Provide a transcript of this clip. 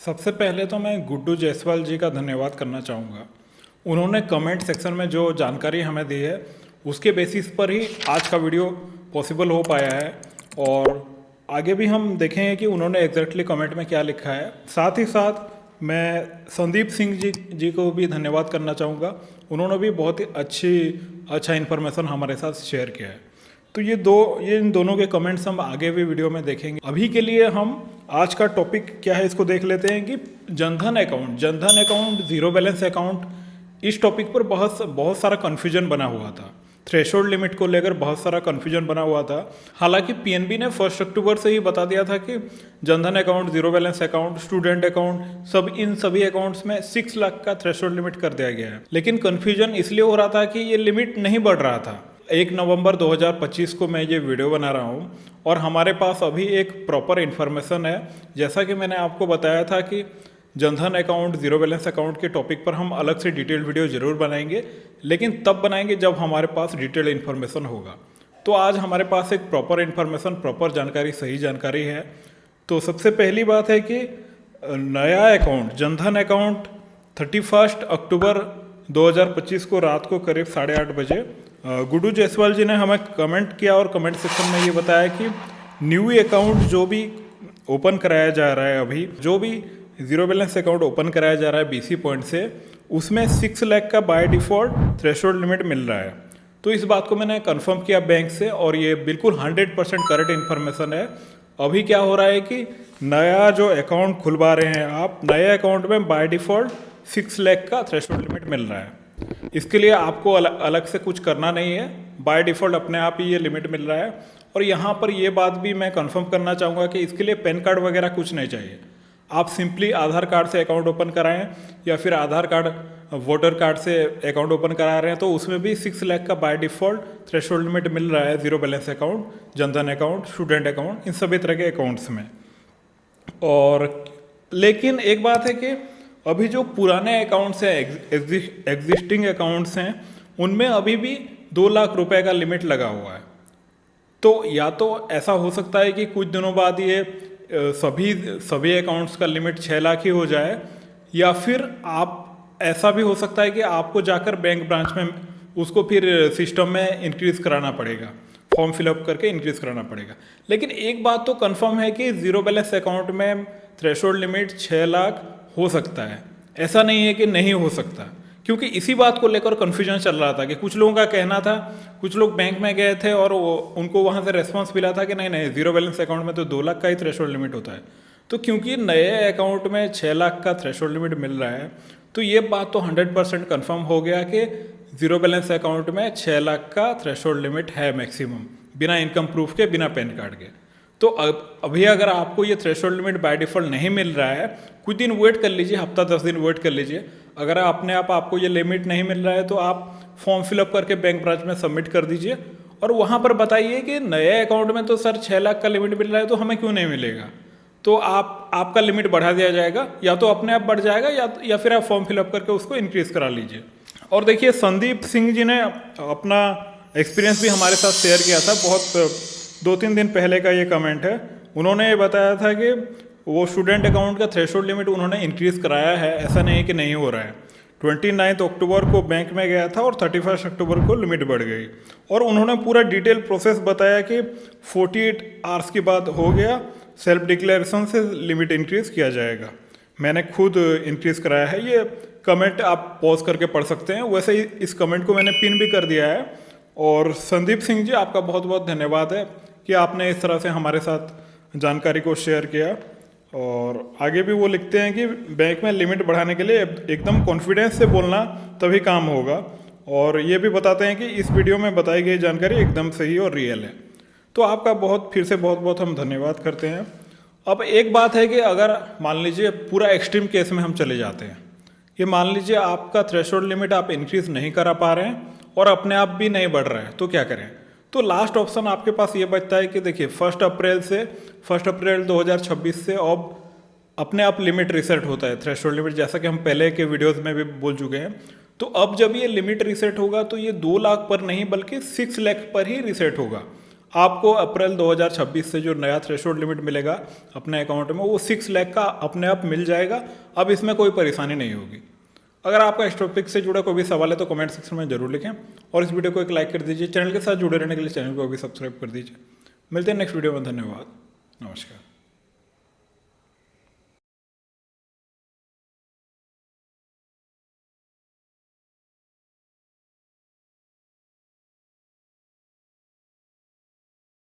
सबसे पहले तो मैं गुड्डू जायसवाल जी का धन्यवाद करना चाहूँगा। उन्होंने कमेंट सेक्शन में जो जानकारी हमें दी है उसके बेसिस पर ही आज का वीडियो पॉसिबल हो पाया है। और आगे भी हम देखेंगे कि उन्होंने एग्जैक्टली कमेंट में क्या लिखा है। साथ ही साथ मैं संदीप सिंह जी को भी धन्यवाद करना चाहूँगा। उन्होंने भी बहुत ही अच्छा इन्फॉर्मेशन हमारे साथ शेयर किया है। तो ये इन दोनों के कमेंट्स हम आगे भी वीडियो में देखेंगे। अभी के लिए हम आज का टॉपिक क्या है इसको देख लेते हैं कि Jan Dhan account zero balance account, इस टॉपिक पर बहुत सारा कन्फ्यूजन बना हुआ था। थ्रेशोल्ड लिमिट को लेकर बहुत सारा कन्फ्यूजन बना हुआ था। हालांकि पीएनबी ने 1 अक्टूबर से ही बता दिया था कि Jan Dhan account, zero balance account, student account, इन सभी अकाउंट्स में 6 लाख का थ्रेशोल्ड लिमिट कर दिया गया है। लेकिन कन्फ्यूजन इसलिए हो रहा था कि ये लिमिट नहीं बढ़ रहा था। 1 नवंबर 2025 को मैं ये वीडियो बना रहा हूँ और हमारे पास अभी एक प्रॉपर इन्फॉर्मेशन है। जैसा कि मैंने आपको बताया था कि Jan Dhan account, zero balance account के टॉपिक पर हम अलग से डिटेल वीडियो ज़रूर बनाएंगे, लेकिन तब बनाएंगे जब हमारे पास डिटेल इन्फॉर्मेशन होगा। तो आज हमारे पास एक प्रॉपर इन्फॉर्मेशन, प्रॉपर जानकारी, सही जानकारी है। तो सबसे पहली बात है कि नया अकाउंट, जनधन अकाउंट 31 अक्टूबर 2025 को रात को करीब 8:30 बजे गुड्डू जायसवाल जी ने हमें कमेंट किया और कमेंट सेक्शन में ये बताया कि न्यू अकाउंट जो भी ओपन कराया जा रहा है, अभी जो भी जीरो बैलेंस अकाउंट ओपन कराया जा रहा है बीसी पॉइंट से, उसमें 6 लाख का बाय डिफ़ॉल्ट थ्रेशोल्ड लिमिट मिल रहा है। तो इस बात को मैंने कंफर्म किया बैंक से और ये बिल्कुल 100% करेक्ट इन्फॉर्मेशन है। अभी क्या हो रहा है कि नया जो अकाउंट खुलवा रहे हैं आप, नए अकाउंट में बाय डिफ़ॉल्ट 6 लाख का थ्रेशोल्ड लिमिट मिल रहा है। इसके लिए आपको अलग से कुछ करना नहीं है, बाय डिफ़ॉल्ट अपने आप ही ये लिमिट मिल रहा है। और यहाँ पर ये बात भी मैं कंफर्म करना चाहूँगा कि इसके लिए पैन कार्ड वगैरह कुछ नहीं चाहिए। आप सिंपली आधार कार्ड से अकाउंट ओपन कराएं या फिर आधार कार्ड, वोटर कार्ड से अकाउंट ओपन करा रहे हैं तो उसमें भी 6 लाख का बाय डिफ़ॉल्ट थ्रेशोल्ड लिमिट मिल रहा है। Zero balance account, Jan Dhan account, student account, इन सभी तरह के अकाउंट्स में। और लेकिन एक बात है कि अभी जो पुराने अकाउंट्स हैं, एग्जिस्टिंग अकाउंट्स हैं, उनमें अभी भी 2 लाख रुपए का लिमिट लगा हुआ है। तो या तो ऐसा हो सकता है कि कुछ दिनों बाद ये सभी अकाउंट्स का लिमिट 6 लाख ही हो जाए, या फिर ऐसा भी हो सकता है कि आपको जाकर बैंक ब्रांच में उसको फिर सिस्टम में इंक्रीज़ कराना पड़ेगा, फॉर्म फिलअप करके इंक्रीज़ कराना पड़ेगा। लेकिन एक बात तो कंफर्म है कि ज़ीरो बैलेंस अकाउंट में थ्रेशोल्ड लिमिट 6 लाख हो सकता है। ऐसा नहीं है कि नहीं हो सकता, क्योंकि इसी बात को लेकर कन्फ्यूजन चल रहा था कि कुछ लोगों का कहना था, कुछ लोग बैंक में गए थे और उनको वहाँ से रेस्पॉन्स मिला था कि नहीं, जीरो बैलेंस अकाउंट में तो 2 लाख का ही थ्रेशोल्ड लिमिट होता है। तो क्योंकि नए अकाउंट में 6 लाख का थ्रेशोल्ड लिमिट मिल रहा है, तो ये बात तो 100% कन्फर्म हो गया कि जीरो बैलेंस अकाउंट में 6 लाख का थ्रेशोल्ड लिमिट है मैक्सिमम, बिना इनकम प्रूफ के, बिना पैन कार्ड के। तो अभी अगर आपको ये थ्रेशोल्ड लिमिट बाय डिफ़ॉल्ट नहीं मिल रहा है, कुछ दिन वेट कर लीजिए, हफ्ता 10 दिन वेट कर लीजिए। अगर अपने आप आपको ये लिमिट नहीं मिल रहा है तो आप फॉर्म फिलअप करके बैंक ब्रांच में सबमिट कर दीजिए और वहाँ पर बताइए कि नए अकाउंट में तो सर 6 लाख का लिमिट मिल रहा है, तो हमें क्यों नहीं मिलेगा। तो आपका लिमिट बढ़ा दिया जाएगा, या तो अपने आप बढ़ जाएगा या फिर आप फॉर्म फिलअप करके उसको इंक्रीज़ करा लीजिए। और देखिए, संदीप सिंह जी ने अपना एक्सपीरियंस भी हमारे साथ शेयर किया था। बहुत 2-3 दिन पहले का ये कमेंट है। उन्होंने ये बताया था कि वो स्टूडेंट अकाउंट का थ्रेशोल्ड लिमिट उन्होंने इंक्रीज़ कराया है, ऐसा नहीं है कि नहीं हो रहा है। 29 अक्टूबर को बैंक में गया था और 31 अक्टूबर को लिमिट बढ़ गई और उन्होंने पूरा डिटेल प्रोसेस बताया कि 48 आवर्स के बाद हो गया, सेल्फ डिक्लेरेशन से लिमिट इंक्रीज़ किया जाएगा। मैंने खुद इंक्रीज़ कराया है। ये कमेंट आप पॉज करके पढ़ सकते हैं। वैसे ही इस कमेंट को मैंने पिन भी कर दिया है। और संदीप सिंह जी, आपका बहुत बहुत धन्यवाद है कि आपने इस तरह से हमारे साथ जानकारी को शेयर किया। और आगे भी वो लिखते हैं कि बैंक में लिमिट बढ़ाने के लिए एकदम कॉन्फिडेंस से बोलना, तभी काम होगा। और ये भी बताते हैं कि इस वीडियो में बताई गई जानकारी एकदम सही और रियल है। तो आपका फिर से बहुत बहुत हम धन्यवाद करते हैं। अब एक बात है कि अगर मान लीजिए पूरा एक्सट्रीम केस में हम चले जाते हैं, ये मान लीजिए आपका थ्रेशोल्ड लिमिट आप इंक्रीज़ नहीं करा पा रहे हैं और अपने आप भी नहीं बढ़ रहा है, तो क्या करें। तो लास्ट ऑप्शन आपके पास ये बचता है कि देखिए 1 अप्रैल 2026 से अब अपने आप लिमिट रीसेट होता है, थ्रेशोल्ड लिमिट, जैसा कि हम पहले के वीडियोस में भी बोल चुके हैं। तो अब जब ये लिमिट रीसेट होगा तो ये 2 लाख पर नहीं बल्कि 6 लाख पर ही रीसेट होगा। आपको अप्रैल 2026 से जो नया थ्रेशोल्ड लिमिट मिलेगा अपने अकाउंट में, वो 6 लाख का अपने आप मिल जाएगा। अब इसमें कोई परेशानी नहीं होगी। अगर आपका स्टॉक से जुड़ा कोई भी सवाल है तो कमेंट सेक्शन में जरूर लिखें और इस वीडियो को एक लाइक कर दीजिए। चैनल के साथ जुड़े रहने के लिए चैनल को भी सब्सक्राइब कर दीजिए। मिलते हैं नेक्स्ट वीडियो में। धन्यवाद। नमस्कार।